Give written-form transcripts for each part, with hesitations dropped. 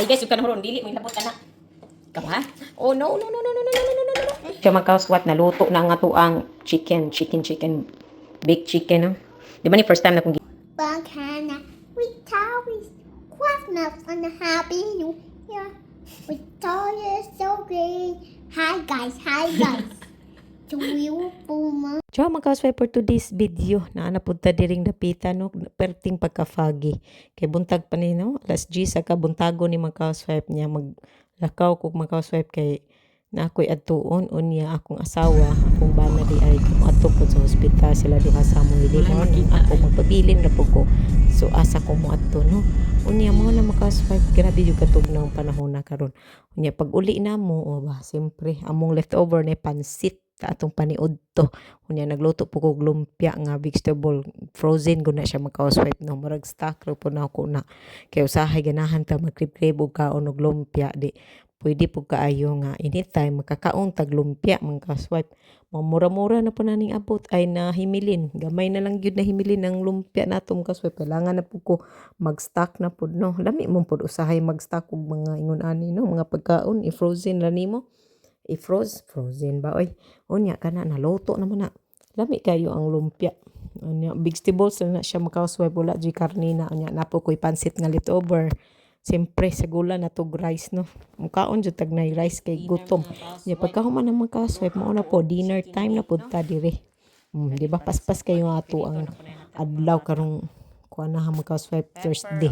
Ay guys, yung kanahon dili mo ilabot ana. Kama? Oh no no no no no no no no no no. Siya magkaswat na luto na nga to ang chicken, baked chicken, no? Di ba ni first time na kong Bacana, we always Christmas and happy New Year. We told you so great. Hi guys, to you, Puma. Ciao mga ka-housewife, for today's video na napunta diring dapita no perting pagka-foggy kay buntag pa ni no alas 10 sa kabuntago ni mga ka-housewife niya maglakaw kog mga ka-housewife kay na ako'y adtuon unya akong asawa akong bana di ay kumadto po sa ospital sila diha sa among ilimon ako magpabilin ra po ko so asa ko mo adto no unya mo na mga ka-housewife grabe yung katugnaw panahon na karon unya pag uli na mo o ba siyempre among leftover na pansit atong paniud to unya nagluto po kog lumpia nga vegetable frozen guna siya maka-housewife no murag stock ro po na ako na kay usahay ganahan ta magkrib-krib og kaon og lumpia di pwede po kaayo nga anytime makakaon tag lumpia mga ka-housewife mura-mura na po naning abot ay nahimilin gamay na lang gyud nahimilin ang lumpia nato mga ka-housewife kailangan na po ko mag-stock na po no lami mo po usahay mag-stock og mga ingon ani no mga pagkaon i-frozen ra nimo frozen ba oy unya kana naluto naman na lami kayo ang lumpia unya vegetables na siya maka-housewife wala di karne na unya napo koy pansit nga leftover siyempre sa gula na tog rice no mukaon jud tag nay rice kay gutom unya pagkahuman ng maka-housewife mao na po dinner time na pud ta dire di ba paspas kayo ato ang adlaw karong kuan na maka-housewife Thursday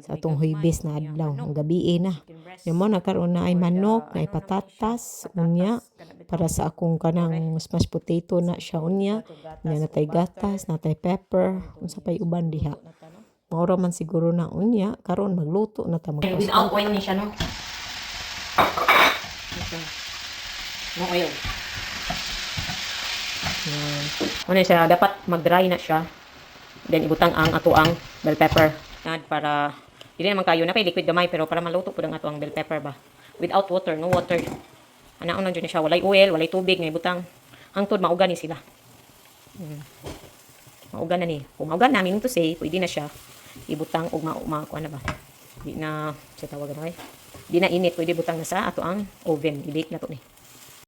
sa atong huybes na adlaw ang gabi na yung mo na karon na ay manok na ay patatas unya para sa akong kanang mashed potato na siya unya natay gatas natay pepper unsa pay uban diha maura man siguro na unya karon magluto na ta without oil ni siya no oil ano siya dapat mag-dry na siya then ibutang ang ato ang bell pepper para dili naman kayo na pay liquid gamay pero para maluto pud ang ato ang bell pepper ba without water no water anaon lang jud siya walay oil walay tubig nga ibutang hangtod maugan ni sila maugan na ni kung maugan namin to say pwede na siya ibutang og kuan na ba di na sa tawagan okay di na init pwede butang na sa ato ang oven i-bake na to ni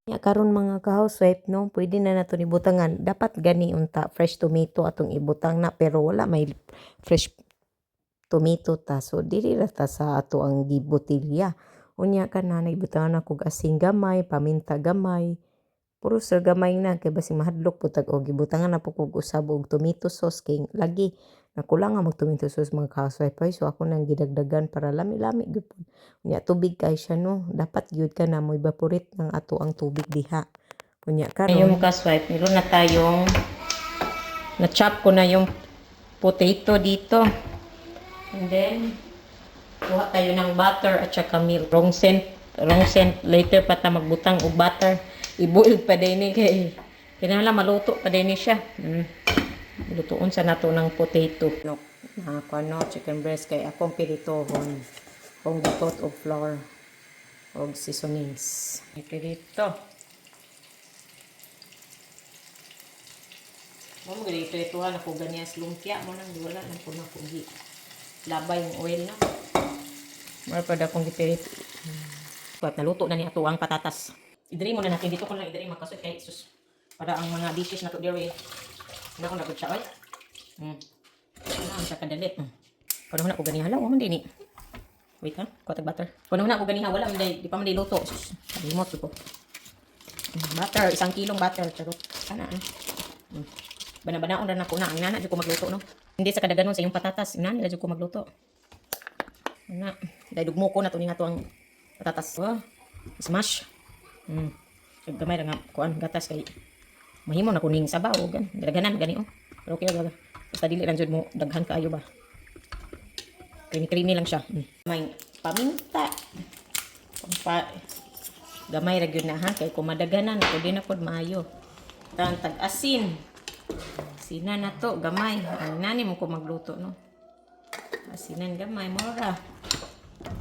karon mga ka-housewife no pwede na nato ni butangan dapat gani unta fresh tomato atong ibutang na pero wala may fresh tomato ta so dili ra ta sa ato ang gibotilya unya kana na ibutangan ako asin gamay paminta gamay puro sa gamay na kay basi mahadlok putag og gibutangan na po kog usab og tomato sauce kay lagi nakulang nga mag tomato sauce mga ka-housewife so ako nang gidagdagan para lami-lami gyud unya tubig kay siya no dapat gyud ka na mo evaporate ng ato ang tubig diha unya karon yung ka-housewife meron na tayong na-chop ko na yung potato dito and then kuha tayo ng butter at saka milk wrong scent later pa ta magbutang og butter i-boil pa din ni kay kinahanglan maluto pa din ni siya lutuon sa nato ng potato na kuno chicken breast kay akong piritohon kung gitot og flour og seasonings pirito mo gito ituhan ako ganyas lumpia mo nang wala nang kuno ko gi labay yung oil na mara pa akong gipirito pat naluto na ni ato ang patatas idiri mo na natin dito ko lang idiri makasot kay sus para ang mga dishes na to dire na ko nagud siya ay ang sa kadali kuno na ko gani halaw man din ni wait ha kuha butter kuno na ko gani wala man di pa man luto limot ko butter 1 kilong butter charot ana bana-banaon ra na ko na ang nana jud ko magluto no hindi sa kadaganon sa yung patatas nana jud ko magluto ana dai dugmo ko na to ni nga to ang patatas smash gamay ra nga kuan gatas kay mahimo na kuning sabaw gan daghanan gani pero okay gaga basta dili lang jud mo daghan kaayo ba creamy lang siya may paminta gamay ra gyud na ha kay kung madaghanan ko di na pod maayo tag asin asinan na to gamay ang nani mo ko magluto no asinan gamay mora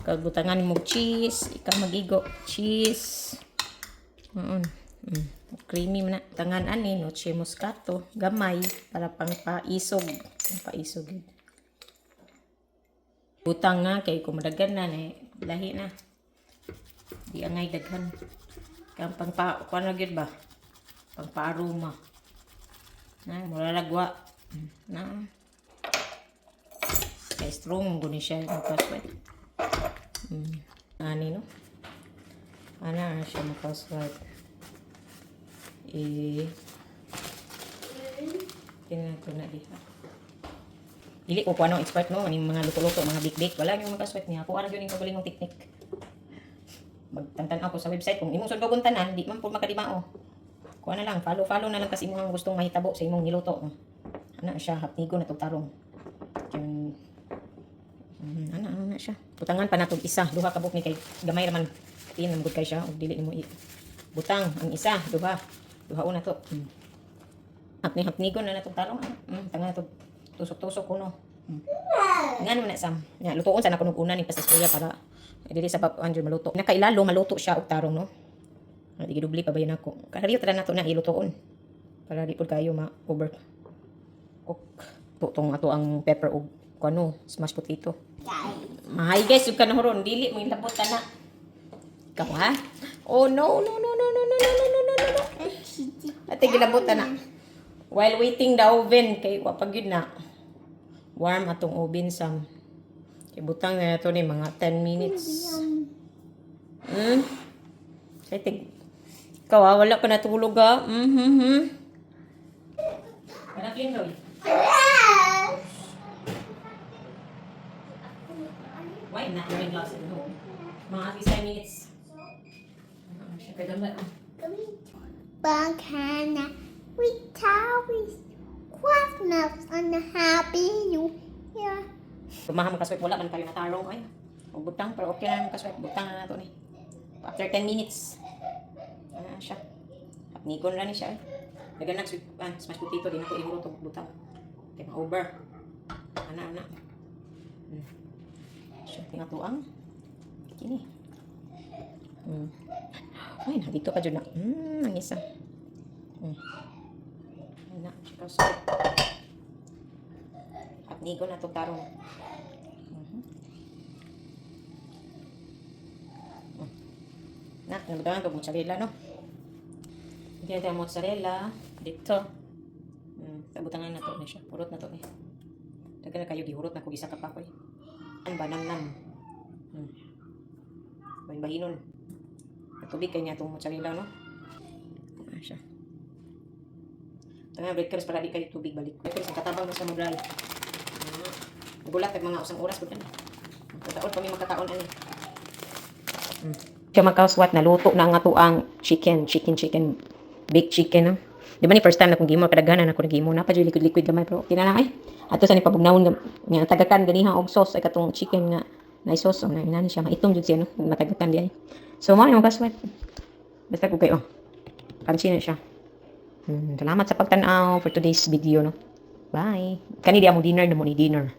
kagutangan mo cheese ikaw magigo cheese creamy man na tangan ani noche moscato gamay para pang paisog butang nga kay kung madaghan na Lahi na. Di angay daghan. Kang kuan na gyud ba? Pangpa-aroma. Na mura lagwa. Na. Kay strong guni siya yung kaswat. Ani no? Ana siya makaswat. Tingnan ko na diha. Dili ko kuano expert no, aning mga luto-luto, mga bake-bake, wala yung makaswat niya. Ako ara gyud ning kagalingong teknik. Magtantan ako sa website kung imong sud tanan, di man pud makadimao. Kuha na lang, follow na lang kasi imong gustong mahitabo sa imong niluto. Ana siya, hapnigo na tog tarong. Ana siya. Butangan pa natog isa, duha ka buok ni kay gamay raman. Tinam gud kay siya og dili nimo butang ang isa, duha. Duha una to. Hapnigo na natog tarong. Tangan natog tusok-tusok kuno. Ngano na sam. Nya lutoon sa nakunog una ni pasaskuya para dili sa papanjur maluto. Nakailalo maluto siya og tarong no. Di gidubli pa bayan ako. Kahariyo tara nato na ilutoon. Para di pud kayo ma-over cook. Tutong ato ang pepper og kuno, smashed potato. Mahay guys, ug kanahuron dili mo ilabot na. Ikaw ha? Oh no. Ate gilabot na. While waiting the oven kay wa pag yun na. Warm atong oven sam. Kay butang na to ni mga 10 minutes. Kay tig ikaw wala ka natulog ha. Wala clean daw. Why not doing glass at home? Mga at least 10 minutes. Siyempre dapat. Banana with towels. Christmas and happy new year. Tumaham kaswet wala man kayo natarong ay. O butang pero okay na kaswet butang na nato ni. After 10 minutes. Siya. Hapnikon ra ni siya. Dagan nag smashed potato din ako ihuro tog butang. Kay over. Ana. Siya tinga tuang. Kini. Ay, dito pa jud na. Ang isa. Na, siya kaswet. Hapnikon na tog tarong. Na, nabutangan ito mozzarella, no? Hindi natin ang mozzarella. Dito. Nabutangan na ito na siya. Purot na ito eh. Dagan na kayo, gihurot na kung isa ka pa ko eh. Ang banam-nam. Bahin-bahinon. Natubig kayo niya itong mozzarella, no? Siya. Tangan, breadcrumbs para di kayo tubig balik. Breadcrumbs, katabang na sa mo dry. Gulat at mga usang oras. Kataon kami magkataon ani. Siya makaswat na luto na nga to ang chicken, baked chicken no. Di ba ni first time na kung gimo kadaghanan ako nagimo na pa jud liquid gamay pero kinala ay ato sa ni pabugnawon nga tagakan ganiha og sauce ay katong chicken nga na sauce na inani siya maitom jud siya no matagakan di ay. So mo ni makaswat. Basta ko kayo. Kansi na siya. Salamat sa pagtan-aw for today's video no. Bye. Kani di amo dinner na mo ni dinner.